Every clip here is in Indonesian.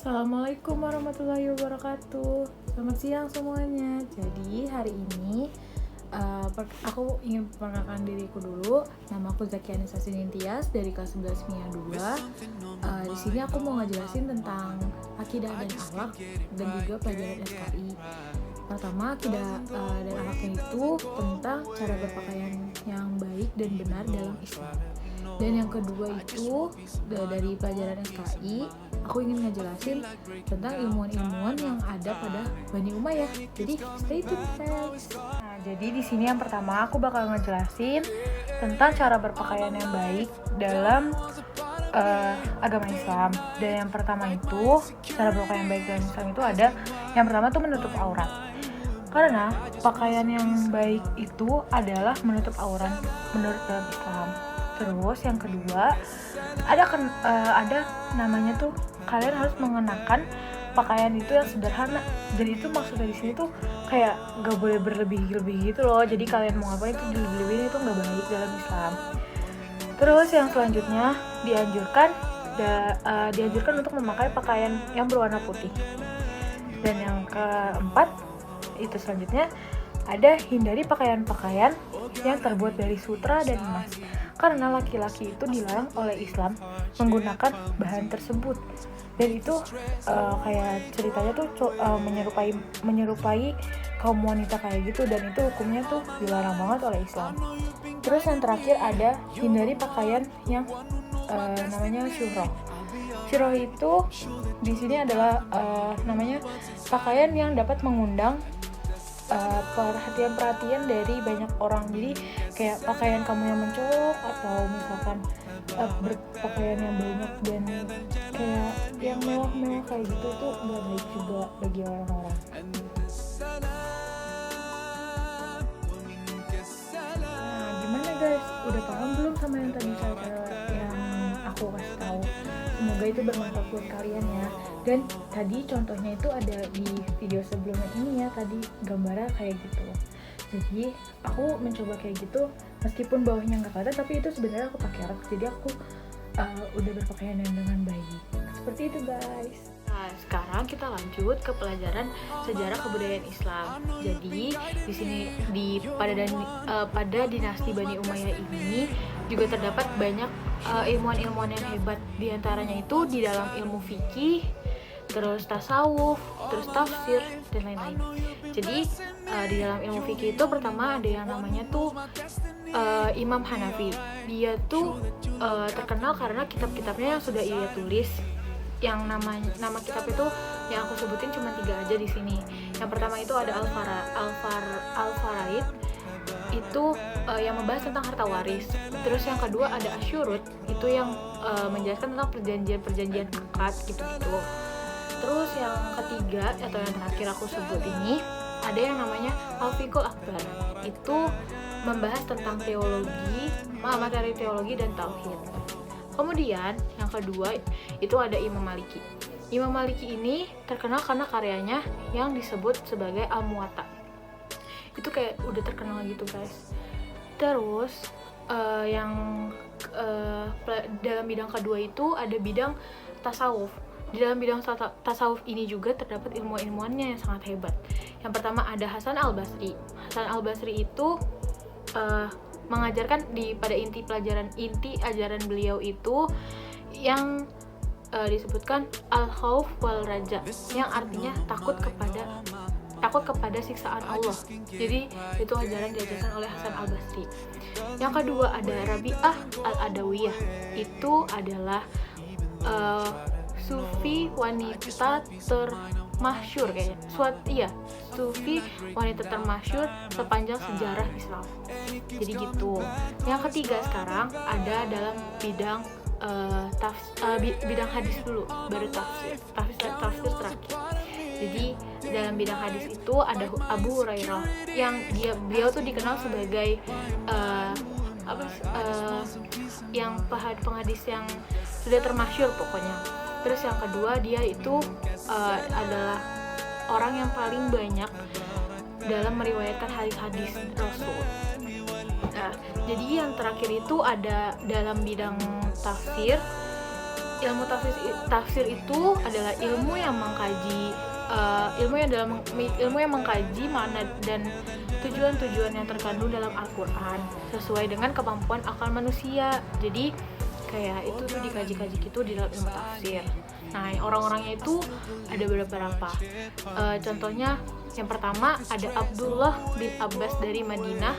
Assalamualaikum warahmatullahi wabarakatuh. Selamat siang semuanya. Jadi hari ini aku ingin memperkenalkan diriku dulu. Nama aku Zakia Anissa Sinintias dari kelas 11 MIA 2. Di sini aku mau ngejelasin tentang akidah dan akhlak dan juga pelajaran SKI. Pertama, akidah dan akhlaknya itu tentang cara berpakaian yang baik dan benar dalam Islam. Dan yang kedua itu dari pelajaran SKI, aku ingin ngejelasin tentang ilmuwan-ilmuwan yang ada pada Bani Umayyah. Jadi stay tune guys. Nah, jadi di sini yang pertama aku bakal ngejelasin tentang cara berpakaian yang baik dalam agama Islam. Dan yang pertama itu cara berpakaian yang baik dalam Islam itu ada yang pertama tuh menutup aurat. Karena pakaian yang baik itu adalah menutup aurat menurut dalam Islam. Terus yang kedua ada namanya tuh kalian harus mengenakan pakaian itu yang sederhana. Jadi itu maksud dari sini tuh kayak gak boleh berlebih-lebih gitu loh. Jadi kalian mau ngapain itu dilebih-lebihin itu gak baik dalam Islam. Terus yang selanjutnya dianjurkan untuk memakai pakaian yang berwarna putih. Dan yang keempat itu selanjutnya ada hindari pakaian-pakaian yang terbuat dari sutra dan emas. Karena laki-laki itu dilarang oleh Islam menggunakan bahan tersebut. Dan itu kayak ceritanya tuh menyerupai kaum wanita kayak gitu, dan itu hukumnya tuh dilarang banget oleh Islam. Terus yang terakhir ada hindari pakaian yang namanya syuhroh. Syuhroh itu di sini adalah namanya pakaian yang dapat mengundang perhatian dari banyak orang. Jadi kayak pakaian kamu yang mencolok atau misalkan berpakaian yang banyak dan kayak yang mewah-mewah kayak gitu tuh nggak baik juga bagi orang-orang. Nah, gimana guys? Udah paham belum sama yang tadi yang aku kasih tahu? Semoga itu bermanfaat buat kalian ya. Dan tadi contohnya itu ada di video sebelumnya ini ya, tadi gambarnya kayak gitu. Jadi aku mencoba kayak gitu meskipun bawahnya nggak kelihatan, tapi itu sebenarnya aku pakai rok. Jadi aku udah berpakaian dengan baik. Seperti itu guys. Nah, sekarang kita lanjut ke pelajaran sejarah kebudayaan Islam. Jadi di sini pada dinasti Bani Umayyah ini juga terdapat banyak ilmuwan-ilmuwan yang hebat. Di antaranya itu di dalam ilmu fikih, terus tasawuf, terus tafsir dan lain-lain. Jadi di dalam ilmu fikih itu pertama ada yang namanya tuh Imam Hanafi. Dia tuh terkenal karena kitab-kitabnya yang sudah ia tulis. Yang nama kitab itu yang aku sebutin cuma 3 aja di sini. Yang pertama itu ada Al-Faraid, itu yang membahas tentang harta waris. Terus yang kedua ada Asyurut, itu yang menjelaskan tentang perjanjian akad gitu-gitu. Terus yang ketiga atau yang terakhir aku sebut ini ada yang namanya Al-Fiqhul Akbar. Itu membahas tentang materi teologi dan tauhid. Kemudian yang kedua itu ada Imam Maliki. Imam Maliki ini terkenal karena karyanya yang disebut sebagai Al-Muwatta. Itu kayak udah terkenal gitu guys. Terus dalam bidang kedua itu ada bidang tasawuf. Di dalam bidang tasawuf ini juga terdapat ilmuwan-ilmuwannya yang sangat hebat. Yang pertama ada Hasan Al-Basri. Hasan Al-Basri itu mengajarkan pada inti ajaran beliau itu yang disebutkan al-khauf wal raja, yang artinya takut kepada siksaan Allah. Jadi itu ajaran diajarkan oleh Hasan Al-Basri. Yang kedua ada Rabi'ah Al-Adawiyah. Itu adalah sufi wanita termasyhur kayaknya. Sufi wanita termasyhur sepanjang sejarah Islam. Jadi gitu. Yang ketiga sekarang ada dalam bidang bidang hadis dulu, baru tafsir terakhir. Jadi dalam bidang hadis itu ada Abu Hurairah yang beliau tuh dikenal sebagai yang penghadis yang sudah termasyhur pokoknya. Terus yang kedua dia itu adalah orang yang paling banyak dalam meriwayatkan hadis-hadis Rasul. Nah, jadi yang terakhir itu ada dalam bidang tafsir ilmu tafsir itu adalah ilmu yang mengkaji ilmu yang mengkaji makna dan tujuan-tujuan yang terkandung dalam Al-Quran sesuai dengan kemampuan akal manusia. Jadi kayak itu tuh dikaji-kaji gitu di dalam ilmu tafsir. Nah, orang-orangnya itu ada beberapa. Contohnya yang pertama ada Abdullah bin Abbas dari Madinah,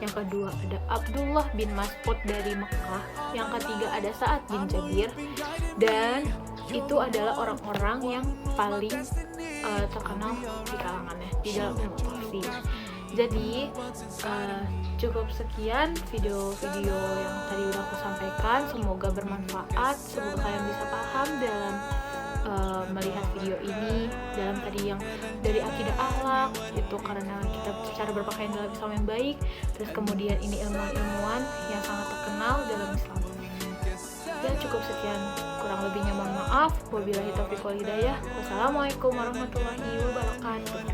yang kedua ada Abdullah bin Mas'ud dari Mekah, yang ketiga ada Sa'ad bin Jabir, dan itu adalah orang-orang yang paling terkenal di kalangannya di dalam ilmu tafsir. Jadi cukup sekian video-video yang tadi udah aku sampaikan, semoga bermanfaat, semoga kalian bisa paham dalam melihat video ini, dalam tadi yang dari akidah akhlak itu karena kita cara berpakaian dalam Islam yang baik, terus kemudian ini ilmuwan-ilmuwan yang sangat terkenal dalam Islam. Ya cukup sekian, kurang lebihnya mohon maaf. Wabillahi taufiq wal hidayah. Wassalamualaikum warahmatullahi wabarakatuh.